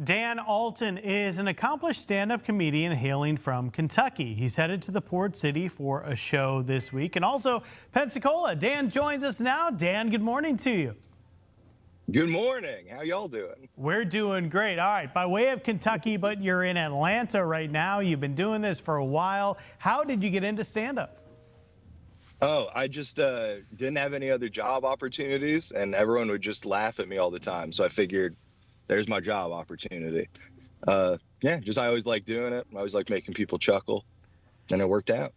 Dan Alten is an accomplished stand-up comedian hailing from Kentucky. He's headed to the Port City for a show this week, and also Pensacola. Dan joins us now. Dan, good morning to you. Good morning. How y'all doing? We're doing great. All right, by way of Kentucky, but you're in Atlanta right now. You've been doing this for a while. How did you get into stand-up? Oh, I just didn't have any other job opportunities, and everyone would just laugh at me all the time. So I figured, there's my job opportunity. Yeah, I always liked doing it. I always liked making people chuckle, and it worked out.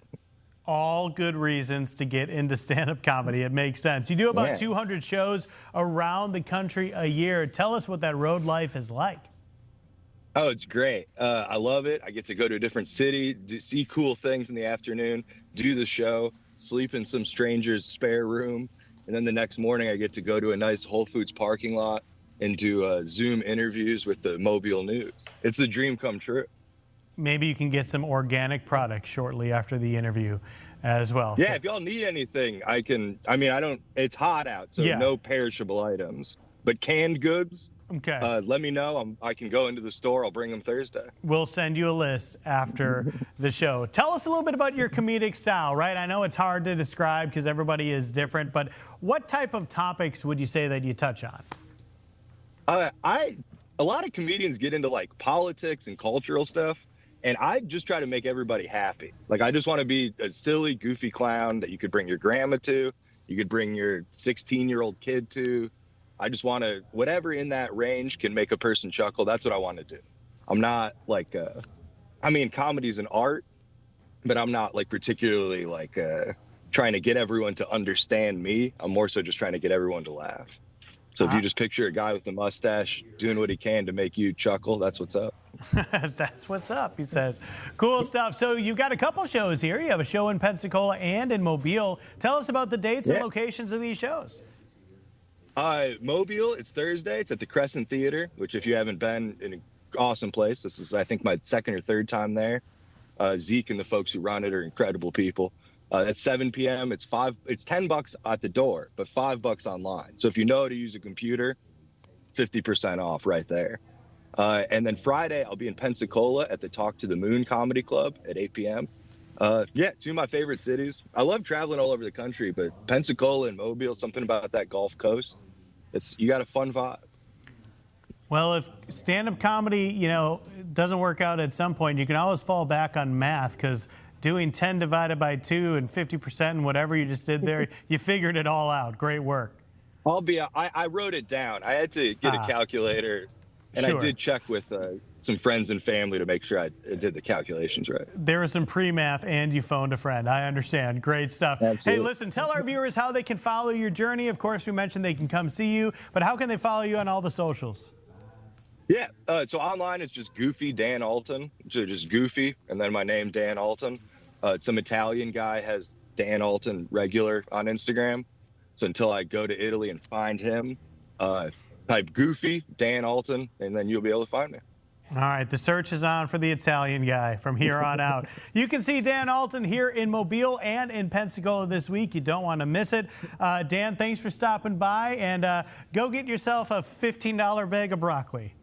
All good reasons to get into stand-up comedy. It makes sense. You do about 200 shows around the country a year. Tell us what that road life is like. Oh, it's great. I love it. I get to go to a different city, see cool things in the afternoon, do the show, sleep in some stranger's spare room, and then the next morning I get to go to a nice Whole Foods parking lot and do Zoom interviews with the Mobile News. It's the dream come true. Maybe you can get some organic products shortly after the interview as well. Yeah, if y'all need anything, it's hot out, so no perishable items, but canned goods. Okay. Let me know. I can go into the store. I'll bring them Thursday. We'll send you a list after the show. Tell us a little bit about your comedic style, right? I know it's hard to describe because everybody is different, but what type of topics would you say that you touch on? A lot of comedians get into like politics and cultural stuff, and I just try to make everybody happy. Like, I just want to be a silly, goofy clown that you could bring your grandma to, you could bring your 16-year-old kid to. I just want to, whatever in that range can make a person chuckle, that's what I want to do. I'm not like, comedy is an art, but I'm not like particularly like trying to get everyone to understand me. I'm more so just trying to get everyone to laugh. So if you just picture a guy with a mustache doing what he can to make you chuckle, that's what's up. That's what's up, he says. Cool stuff. So you've got a couple shows here. You have a show in Pensacola and in Mobile. Tell us about the dates and locations of these shows. Mobile, it's Thursday. It's at the Crescent Theater, which if you haven't been, an awesome place. This is, I think, my second or third time there. Zeke and the folks who run it are incredible people. At 7 p.m. It's $10 at the door, but $5 online. So if you know how to use a computer, 50% off right there. And then Friday, I'll be in Pensacola at the Talk to the Moon Comedy Club at 8 p.m. Two of my favorite cities. I love traveling all over the country, but Pensacola and Mobile, something about that Gulf Coast. You got a fun vibe. Well, if stand-up comedy, doesn't work out at some point, you can always fall back on math, because doing 10 divided by 2 and 50% and whatever you just did there, you figured it all out. Great work. I wrote it down. I had to get a calculator, and I did check with some friends and family to make sure I did the calculations right. There was some pre-math and you phoned a friend. I understand. Great stuff. Absolutely. Hey, listen, tell our viewers how they can follow your journey. Of course, we mentioned they can come see you, but how can they follow you on all the socials? Yeah, so online it's just Goofy Dan Alten. So just Goofy, and then my name, Dan Alten. Some Italian guy has Dan Alten regular on Instagram. So until I go to Italy and find him, type Goofy Dan Alten, and then you'll be able to find me. All right, the search is on for the Italian guy from here on out. You can see Dan Alten here in Mobile and in Pensacola this week. You don't want to miss it. Dan, thanks for stopping by, and go get yourself a $15 bag of broccoli.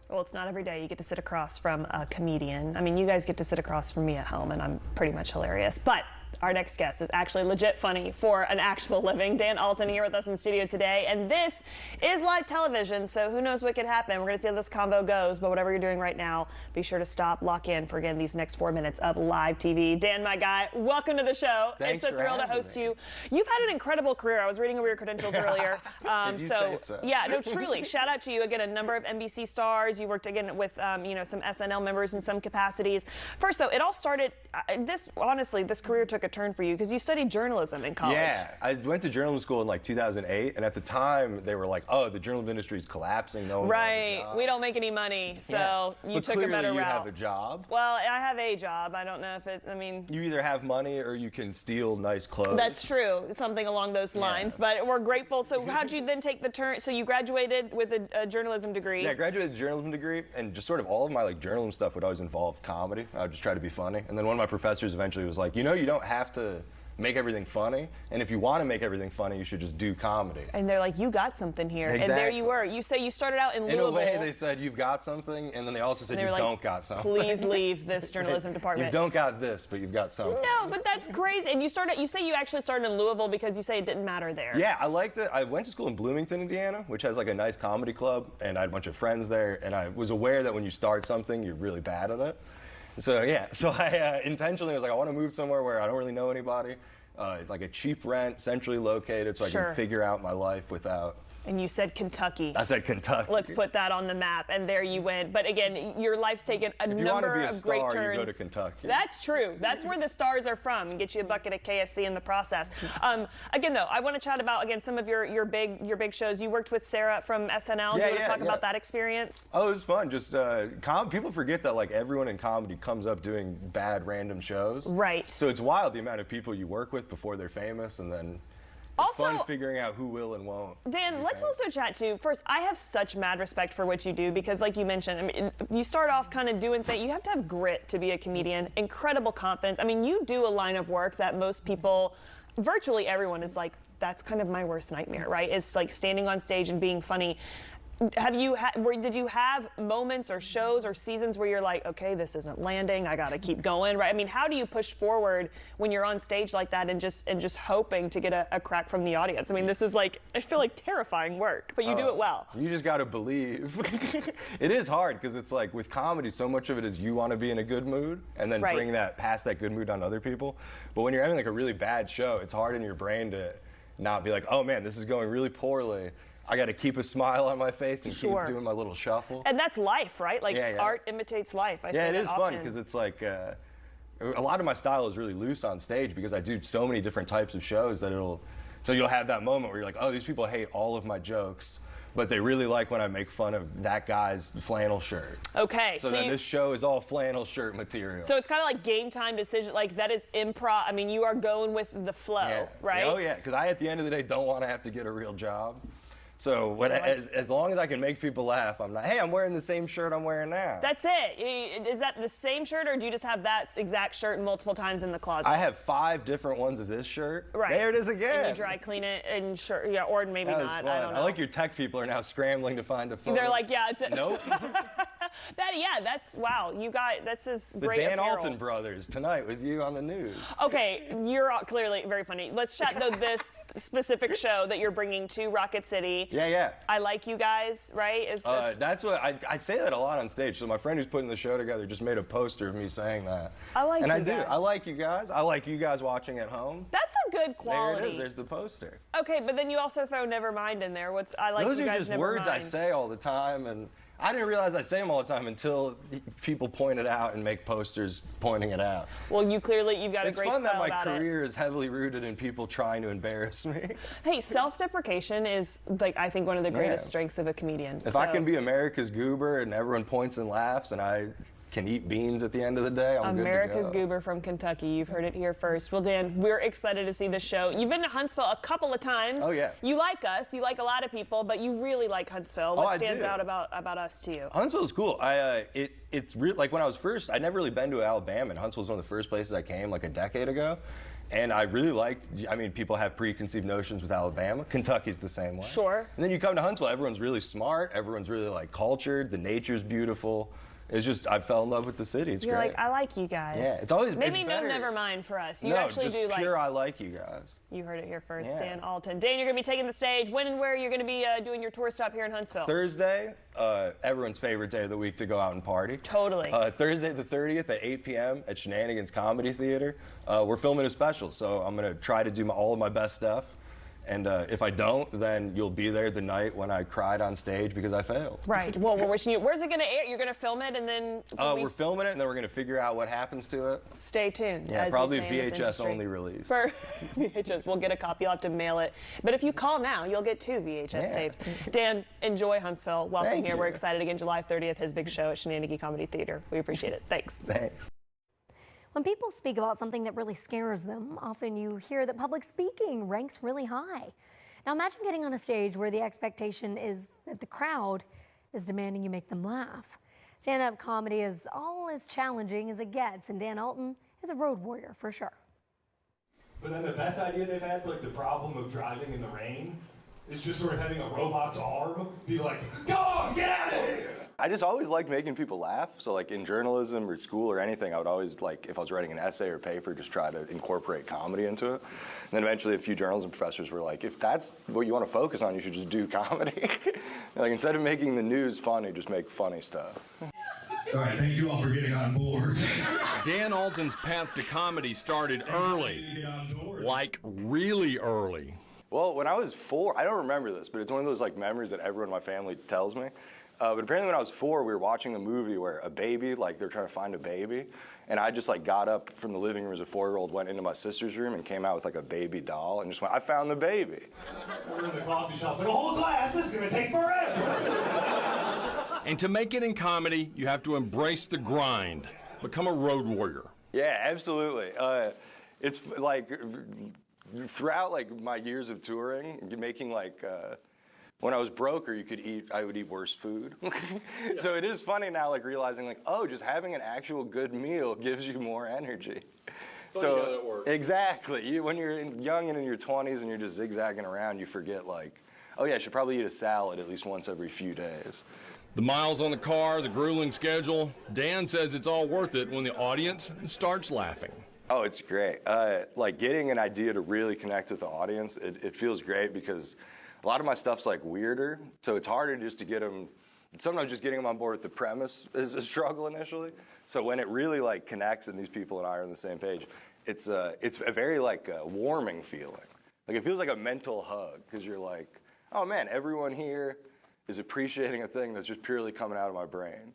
Well, it's not every day you get to sit across from a comedian. I mean, you guys get to sit across from me at home, and I'm pretty much hilarious. But our next guest is actually legit funny for an actual living. Dan Alten here with us in the studio today. And this is live television, so who knows what could happen. We're going to see how this combo goes. But whatever you're doing right now, be sure to stop, lock in for, again, these next 4 minutes of live TV. Dan, my guy, welcome to the show. Thanks it's a thrill to host you. You've had an incredible career. I was reading over your credentials earlier. So. Yeah, no, truly. Shout out to you. Again, a number of NBC stars. You worked, again, with some SNL members in some capacities. First, though, it all started, this career took a turn for you because you studied journalism in college. Yeah, I went to journalism school in like 2008, and at the time they were like, "Oh, the journalism industry is collapsing. No one has a job. We don't make any money, so you took a better route." You have a job. Well, I have a job. I don't know if it's. You either have money or you can steal nice clothes. That's true. It's something along those lines. But we're grateful. So how'd you then take the turn? So you graduated with a journalism degree. Yeah, I graduated with a journalism degree, and just sort of all of my journalism stuff would always involve comedy. I would just try to be funny, and then one of my professors eventually was like, "You know, you don't have to make everything funny. And if you want to make everything funny, you should just do comedy. And they're like, you got something here. Exactly. And there you were. You say you started out in Louisville. In a way, they said, you've got something, and then they also said, you like, don't got something. Please leave this journalism department. You don't got this, but you've got something. No, but that's crazy. And you say you actually started in Louisville because you say it didn't matter there. Yeah, I liked it. I went to school in Bloomington, Indiana, which has like a nice comedy club, and I had a bunch of friends there, and I was aware that when you start something, you're really bad at it. So yeah, so I intentionally was like, I want to move somewhere where I don't really know anybody, like a cheap rent, centrally located, so I can figure out my life without. And you said Kentucky. I said Kentucky. Let's put that on the map, and there you went. But again, your life's taken a number of great turns. If you want to be a star, you go to Kentucky. That's true. That's where the stars are from. And get you a bucket of KFC in the process. Again, though, I want to chat about some of your big shows. You worked with Sarah from SNL. Do you want to talk about that experience? Oh, it was fun. Just people forget that like everyone in comedy comes up doing bad random shows. Right. So it's wild the amount of people you work with before they're famous, and then. It's fun figuring out who will and won't. Dan, let's also chat too. First, I have such mad respect for what you do because, like you mentioned, I mean, you start off kind of doing things. You have to have grit to be a comedian, incredible confidence. I mean, you do a line of work that most people, virtually everyone, is like, that's kind of my worst nightmare, right? It's like standing on stage and being funny. Did you have moments or shows or seasons where you're like, okay, this isn't landing, I gotta keep going, right? I mean, how do you push forward when you're on stage like that and just hoping to get a crack from the audience? I mean, this is like, I feel like terrifying work, but you do it well. You just gotta believe. It is hard because it's like with comedy, so much of it is you want to be in a good mood and then bring pass that good mood on other people. But when you're having like a really bad show, it's hard in your brain to not be like, oh man, this is going really poorly. I got to keep a smile on my face and keep doing my little shuffle. And that's life, right? Like art imitates life. I say it that is often. fun because it's like a lot of my style is really loose on stage because I do so many different types of shows that so you'll have that moment where you're like, oh, these people hate all of my jokes, but they really like when I make fun of that guy's flannel shirt. Okay. So then this show is all flannel shirt material. So it's kind of like game time decision, like that is improv. I mean, you are going with the flow, right? Oh yeah, because I at the end of the day don't want to have to get a real job. So as long as I can make people laugh, I'm like, hey, I'm wearing the same shirt I'm wearing now. That's it. Is that the same shirt, or do you just have that exact shirt multiple times in the closet? I have 5 different ones of this shirt. Right. There it is again. And you dry clean it and or maybe that not. Was fun. I don't know. I like your tech people are now scrambling to find a photo. They're like, yeah, it's nope. That's wow. That's just great. The Dan apparel. Alten brothers tonight with you on the news. Okay, you're clearly very funny. Let's chat though this specific show that you're bringing to Rocket City. Yeah. I like you guys, right? That's what I say that a lot on stage. So my friend who's putting the show together just made a poster of me saying that. I like you guys. And I do. I like you guys. I like you guys watching at home. That's a good quality. There it is. There's the poster. Okay, but then you also throw "never mind" in there. I like Those you guys. Those are just never words mind. I say all the time, and I didn't realize I say them all the time until people point it out and make posters pointing it out. Well, you've got a great style about it. It's fun that my career is heavily rooted in people trying to embarrass me. Hey, self-deprecation is, like, I think one of the greatest strengths of a comedian. If I can be America's goober and everyone points and laughs and I can eat beans at the end of the day, I'm good to go. America's Goober from Kentucky. You've heard it here first. Well, Dan, we're excited to see the show. You've been to Huntsville a couple of times. Oh, yeah. You like us. You like a lot of people, but you really like Huntsville. What stands out about us to you? Huntsville's cool. It's really, like when I was first, I'd never really been to Alabama, and Huntsville was one of the first places I came like a decade ago. And I really liked, people have preconceived notions with Alabama. Kentucky's the same way. Sure. And then you come to Huntsville, everyone's really smart, everyone's really like cultured, the nature's beautiful. It's just, I fell in love with the city. It's You're great. like, I like you guys. Yeah, it's always maybe better. never mind for us. You no, actually just do like pure I like you guys. You heard it here first, Yeah. Dan Alten. Dan, you're gonna be taking the stage. When and where you're gonna be doing your tour stop here in Huntsville? Thursday, everyone's favorite day of the week to go out and party. Totally. Thursday the 30th at 8 p.m. at Shenanigans Comedy Theater. We're filming a special, so I'm gonna try to do all of my best stuff. And if I don't, then you'll be there the night when I cried on stage because I failed. Right. Well, we're wishing you. Where's it going to air? You're going to film it and then. We're filming it and then we're going to figure out what happens to it. Stay tuned. Yeah, as probably we say in this VHS industry. only release. For VHS, we'll get a copy. You'll have to mail it. But if you call now, you'll get 2 VHS tapes. Dan, enjoy Huntsville. Welcome Thank here. you. We're excited again. July 30th, his big show at Shenanigans Comedy Theater. We appreciate it. Thanks. Thanks. When people speak about something that really scares them, often you hear that public speaking ranks really high. Now imagine getting on a stage where the expectation is that the crowd is demanding you make them laugh. Stand-up comedy is all as challenging as it gets, and Dan Alten is a road warrior for sure. But then the best idea they've had for like the problem of driving in the rain is just sort of having a robot's arm be like, go on, get out of here! I just always liked making people laugh. So like in journalism or school or anything, I would always like, if I was writing an essay or paper, just try to incorporate comedy into it. And then eventually a few journalism professors were like, if that's what you want to focus on, you should just do comedy. Like instead of making the news funny, just make funny stuff. All right, thank you all for getting on board. Dan Alten's path to comedy started early, like really early. Well, when I was 4, I don't remember this, but it's one of those like memories that everyone in my family tells me. But apparently when I was 4, we were watching a movie where a baby, like they're trying to find a baby. And I just like got up from the living room as a 4-year-old, went into my sister's room and came out with like a baby doll and just went, I found the baby. We're in the coffee shop, like a whole glass, this is gonna take forever. And to make it in comedy, you have to embrace the grind, become a road warrior. Yeah, absolutely. It's like throughout like my years of touring, making like, when I was broke or I would eat worse food. So it is funny now, like realizing like, oh, just having an actual good meal gives you more energy. So exactly, when you're young and in your 20s and you're just zigzagging around, you forget like, oh yeah, I should probably eat a salad at least once every few days. The miles on the car, the grueling schedule. Dan says it's all worth it when the audience starts laughing. Oh, it's great. Like getting an idea to really connect with the audience, it feels great because a lot of my stuff's like weirder, so it's harder just to get them. Sometimes just getting them on board with the premise is a struggle initially. So when it really like connects and these people and I are on the same page, it's a very like warming feeling. Like it feels like a mental hug because you're like, oh man, everyone here is appreciating a thing that's just purely coming out of my brain.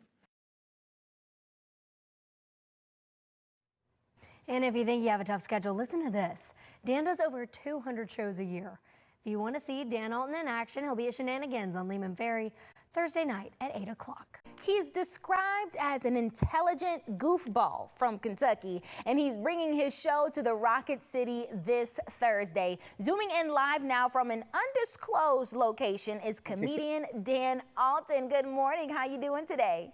And if you think you have a tough schedule, listen to this. Dan does over 200 shows a year. If you want to see Dan Alten in action, he'll be at Shenanigans on Lehman Ferry Thursday night at 8 o'clock. He's described as an intelligent goofball from Kentucky, and he's bringing his show to the Rocket City this Thursday. Zooming in live now from an undisclosed location is comedian Dan Alten. Good morning. How you doing today?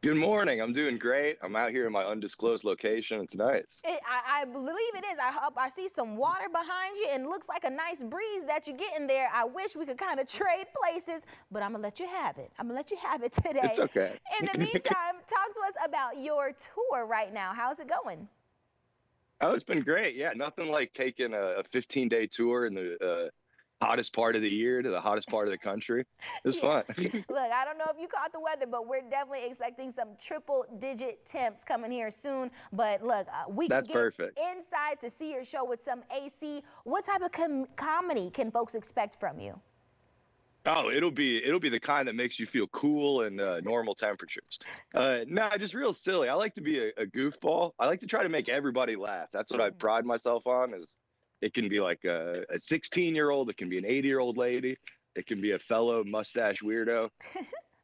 Good morning. I'm doing great. I'm out here in my undisclosed location. It's nice. I believe it is. I see some water behind you and looks like a nice breeze that you get in there. I wish we could kind of trade places, but I'm going to let you have it. I'm going to let you have it today. It's okay. In the meantime, talk to us about your tour right now. How's it going? Oh, it's been great. Yeah, nothing like taking a 15-day tour in the hottest part of the year to the hottest part of the country. It was fun. Look, I don't know if you caught the weather, but we're definitely expecting some triple-digit temps coming here soon. But look, we can get perfect. inside to see your show with some AC. What type of comedy can folks expect from you? Oh, it'll be the kind that makes you feel cool and normal temperatures. No, just real silly. I like to be a goofball. I like to try to make everybody laugh. That's what I pride myself on. Is it can be like a 16-year-old, it can be an 80-year-old lady, it can be a fellow mustache weirdo.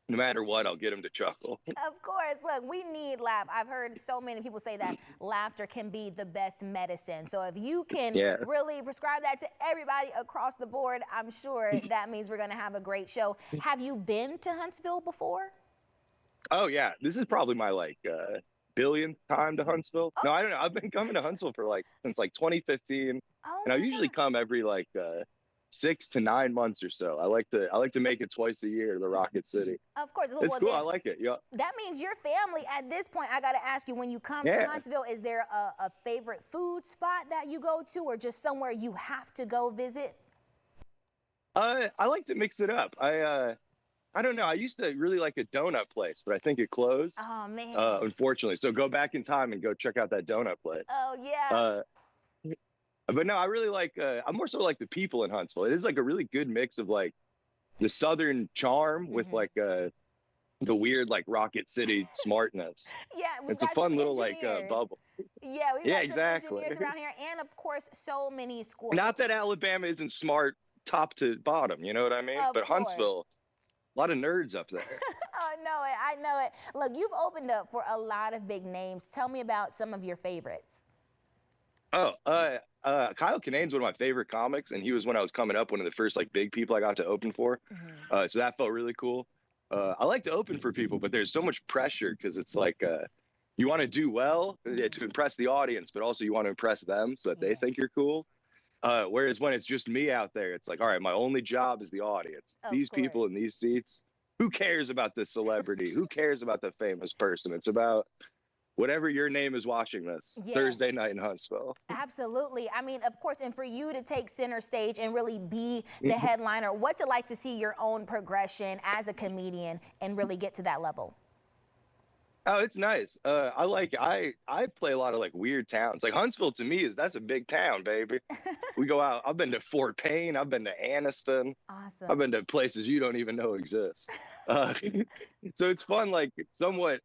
No matter what, I'll get them to chuckle. Of course. Look, we need laugh. I've heard so many people say that laughter can be the best medicine. So if you can really prescribe that to everybody across the board, I'm sure that means we're going to have a great show. Have you been to Huntsville before? Oh, yeah. This is probably my billionth time to Huntsville. No, I don't know. I've been coming to Huntsville for since 2015. And I usually come every 6 to 9 months or so. I like to make it twice a year to the Rocket City. Of course. It's cool. I like it. Yeah. That means your family at this point. I got to ask you, when you come to Huntsville, is there a favorite food spot that you go to, or just somewhere you have to go visit? I like to mix it up. I don't know. I used to really like a donut place, but I think it closed. Oh man. Unfortunately. So go back in time and go check out that donut place. Oh yeah. But no, I really like, I'm more so like the people in Huntsville. It is a really good mix of the Southern charm with the weird Rocket City smartness. Yeah, it's a fun little bubble. Yeah, we've got exactly. some engineers around here, and of course, so many schools. Not that Alabama isn't smart top to bottom, you know what I mean? But Huntsville, a lot of nerds up there. Oh, I know it. Look, you've opened up for a lot of big names. Tell me about some of your favorites. Oh, Kyle Kinane's one of my favorite comics, and he was, when I was coming up, one of the first big people I got to open for. So that felt really cool. I like to open for people, but there's so much pressure because it's you want to do well to impress the audience, but also you want to impress them so that they think you're cool. Whereas when it's just me out there, it's like, all right, my only job is the audience. These people in these seats, who cares about the celebrity? Who cares about the famous person? It's about whatever your name is watching this Thursday night in Huntsville. Absolutely. I mean, of course, and for you to take center stage and really be the headliner, what's it like to see your own progression as a comedian and really get to that level? Oh, it's nice. I play a lot of like weird towns. Like Huntsville to me that's a big town, baby. We go out. I've been to Fort Payne. I've been to Anniston. Awesome. I've been to places you don't even know exist. So it's fun, like somewhat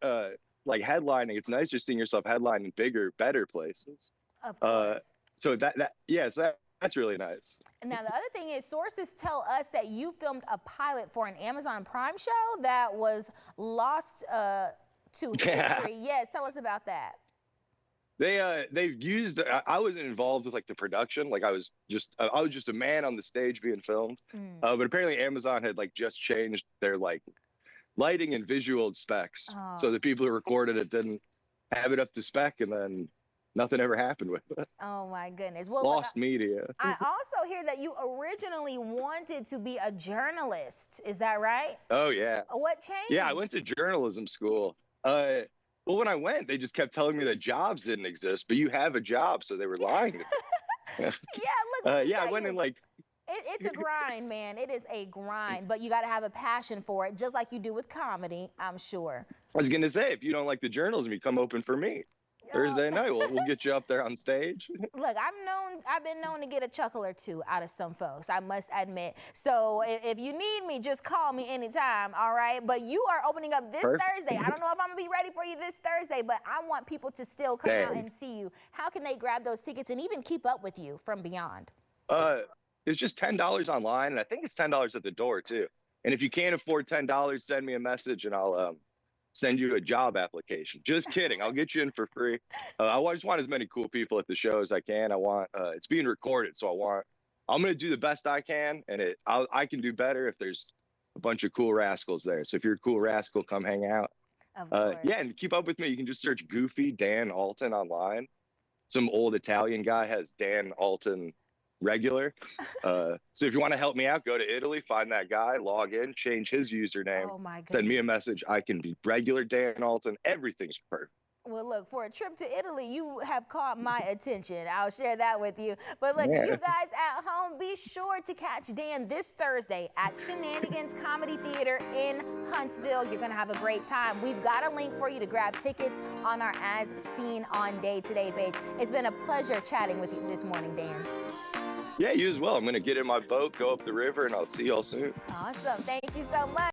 like headlining. It's nicer seeing yourself headlining bigger, better places. Of course. So that's really nice. Now, the other thing is sources tell us that you filmed a pilot for an Amazon Prime show that was lost to history. Yes, tell us about that. They've used. I wasn't involved with like the production. Like I was just a man on the stage being filmed. But apparently Amazon had like just changed their like lighting and visual specs, so the people who recorded it didn't have it up to spec, and then nothing ever happened with it. Oh my goodness. Well, lost media. I also hear that you originally wanted to be a journalist. Is that right? Oh yeah. What changed? Yeah, I went to journalism school. Well, when I went, they just kept telling me that jobs didn't exist, but you have a job, so they were lying to me. Yeah, look. I went in like. It's a grind, man. It is a grind, but you got to have a passion for it, just like you do with comedy, I'm sure. I was gonna say, if you don't like the journalism, you come open for me. Thursday night, we'll get you up there on stage. Look, I've been known to get a chuckle or two out of some folks, I must admit. So if you need me, just call me anytime, all right? But you are opening up this Thursday. I don't know if I'm gonna be ready for you this Thursday, but I want people to still come out and see you. How can they grab those tickets and even keep up with you from beyond? It's just $10 online, and I think it's $10 at the door too. And if you can't afford $10, send me a message and I'll send you a job application. Just kidding. I'll get you in for free. I just want as many cool people at the show as I can. I want it's being recorded, so I'm going to do the best I can, and I can do better if there's a bunch of cool rascals there. So if you're a cool rascal, come hang out. Yeah, and keep up with me. You can just search Goofy Dan Alten online. Some old Italian guy has Dan Alten regular. So if you want to help me out, go to Italy, find that guy, log in, change his username, send me a message. I can be regular Dan Alten. Everything's perfect. Well, look, for a trip to Italy, you have caught my attention. I'll share that with you. But look, you guys at home, be sure to catch Dan this Thursday at Shenanigans Comedy Theater in Huntsville. You're going to have a great time. We've got a link for you to grab tickets on our As Seen on Day Today page. It's been a pleasure chatting with you this morning, Dan. Yeah, you as well. I'm going to get in my boat, go up the river, and I'll see y'all soon. Awesome. Thank you so much.